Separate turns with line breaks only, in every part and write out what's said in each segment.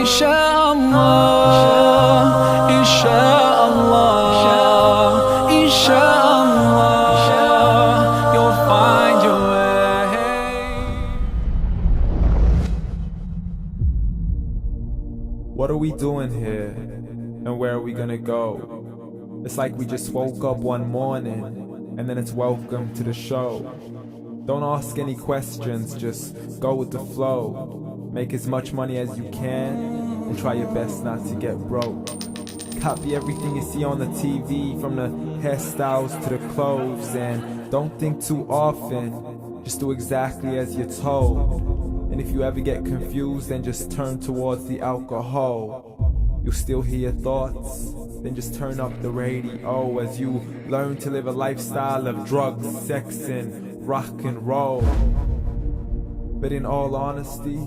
Inshallah, inshallah, inshallah, you'll find your way.
What are we doing here? And where are we gonna go? It's like we just woke up one morning and then it's welcome to the show. Don't ask any questions, just go with the flow. Make as much money as you can and try your best not to get broke. Copy everything you see on the TV, from the hairstyles to the clothes, and don't think too often, just do exactly as you're told. And if you ever get confused, then just turn towards the alcohol. You'll still hear your thoughts, then just turn up the radio as you learn to live a lifestyle of drugs, sex, and rock and roll. But in all honesty,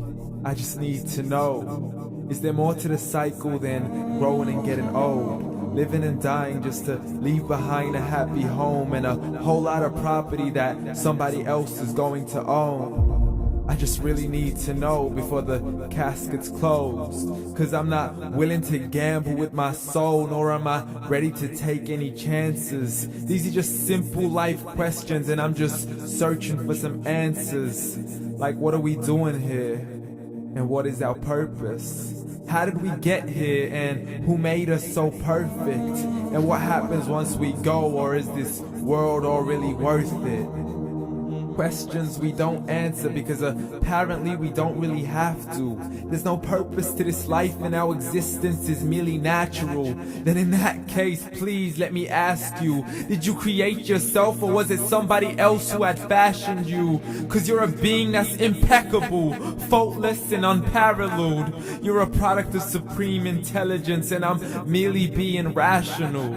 I just need to know, is there more to the cycle than growing and getting old? Living and dying just to leave behind a happy home and a whole lot of property that somebody else is going to own. I just really need to know before the casket's closed, 'cause I'm not willing to gamble with my soul, nor am I ready to take any chances. These are just simple life questions and I'm just searching for some answers. Like, what are we doing here? And what is our purpose? How did we get here, and who made us so perfect? And what happens once we go, or is this world all really worth it? Questions we don't answer because apparently we don't really have to. There's no purpose to this life and our existence is merely natural. Then in that case, please let me ask you, did you create yourself, or was it somebody else who had fashioned you? 'Cause you're a being that's impeccable, faultless and unparalleled. You're a product of supreme intelligence and I'm merely being rational.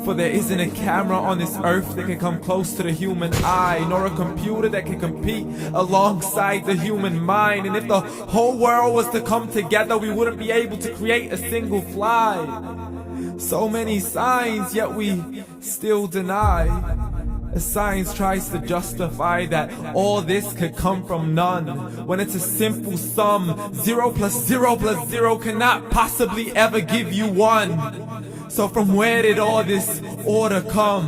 For there isn't a camera on this earth that can come close to the human eye, nor a computer that can compete alongside the human mind. And if the whole world was to come together, we wouldn't be able to create a single fly. So many signs, yet we still deny. As science tries to justify that all this could come from none, when it's a simple sum. 0 plus 0 plus 0 cannot possibly ever give you 1. So from where did all this order come?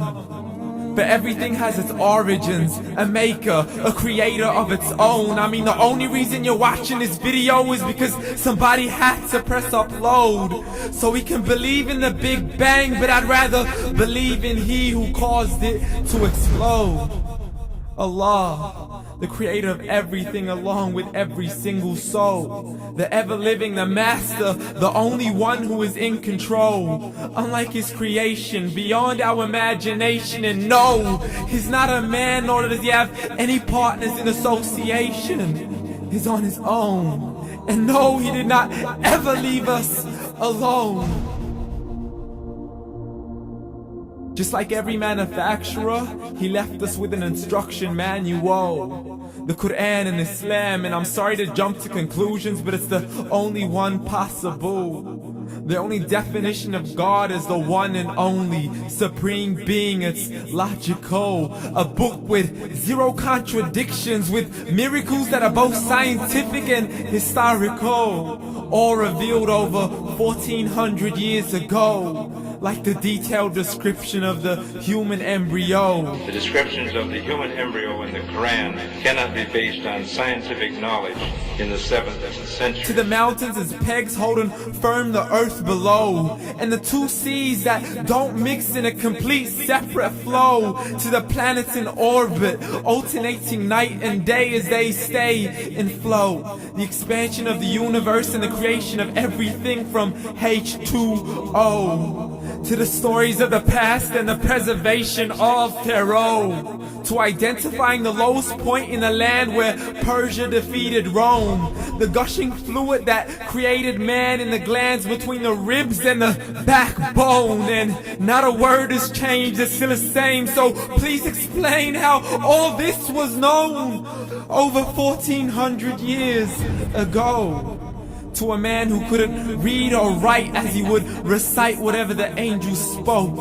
But everything has its origins, a maker, a creator of its own. I mean, the only reason you're watching this video is because somebody had to press upload. So we can believe in the Big Bang, but I'd rather believe in He who caused it to explode. Allah, the creator of everything along with every single soul. The ever-living, the master, the only one who is in control. Unlike his creation, beyond our imagination. And no, he's not a man, nor does he have any partners in association. He's on his own. And no, he did not ever leave us alone. Just like every manufacturer, he left us with an instruction manual. The Quran and Islam, and I'm sorry to jump to conclusions, but it's the only one possible. The only definition of God is the one and only supreme being. It's logical. A book with 0 contradictions, with miracles that are both scientific and historical. All revealed over 1400 years ago. Like the detailed description of the human embryo.
The descriptions of the human embryo in the Quran cannot be based on scientific knowledge in the 7th century.
To the mountains as pegs holding firm the earth below, and the 2 seas that don't mix in a complete separate flow. To the planets in orbit, alternating night and day as they stay in flow. The expansion of the universe and the creation of everything from H2O. To the stories of the past and the preservation of Pharaoh. To identifying the lowest point in the land where Persia defeated Rome. The gushing fluid that created man in the glands between the ribs and the backbone. And not a word has changed, it's still the same. So please explain how all this was known over 1400 years ago. To a man who couldn't read or write, as he would recite whatever the angels spoke.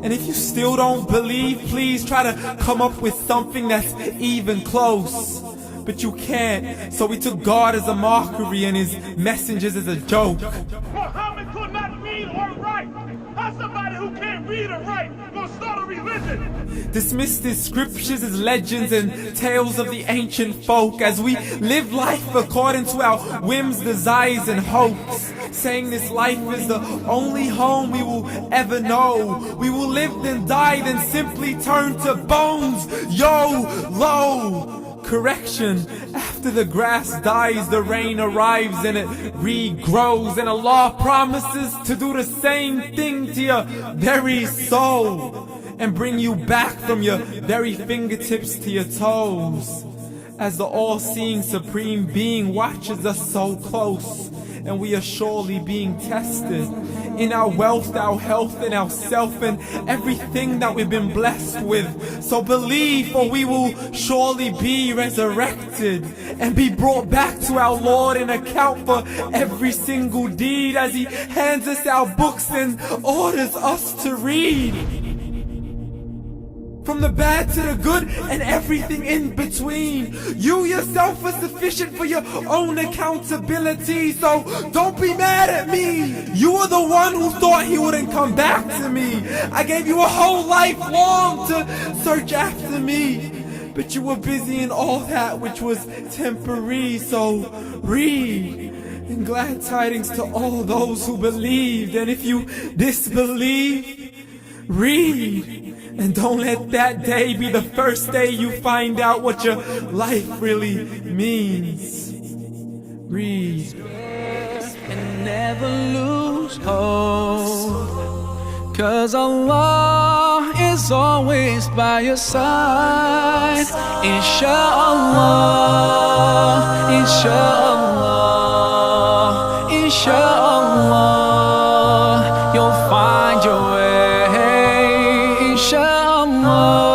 And if you still don't believe, please try to come up with something that's even close. but you can't. So we took God as a mockery and his messengers as a joke.
Muhammad could not read or write. How's somebody who can't read or write gonna start a religion?
Dismissed his scriptures as legends and tales of the ancient folk as we live life according to our whims, desires, and hopes. Saying this life is the only home we will ever know. We will live then die, then simply turn to bones. YOLO! Correction, after the grass dies, the rain arrives and it regrows, and Allah promises to do the same thing to your very soul and bring you back from your very fingertips to your toes, as the all-seeing supreme being watches us so close, and we are surely being tested in our wealth, our health, and our self, and everything that we've been blessed with. So believe, for we will surely be resurrected and be brought back to our Lord and account for every single deed, as he hands us our books and orders us to read. From the bad to the good and everything in between. You yourself are sufficient for your own accountability, so don't be mad at me. You are the one who thought he wouldn't come back to me. I gave you a whole life long to search after me, but you were busy in all that which was temporary. So read, and glad tidings to all those who believed. And if you disbelieve, read. And don't let that day be the first day you find out what your life really means. Read.
And never lose hope, 'cause Allah is always by your side. Inshallah, inshallah, inshallah, you'll find your way. Inshallah.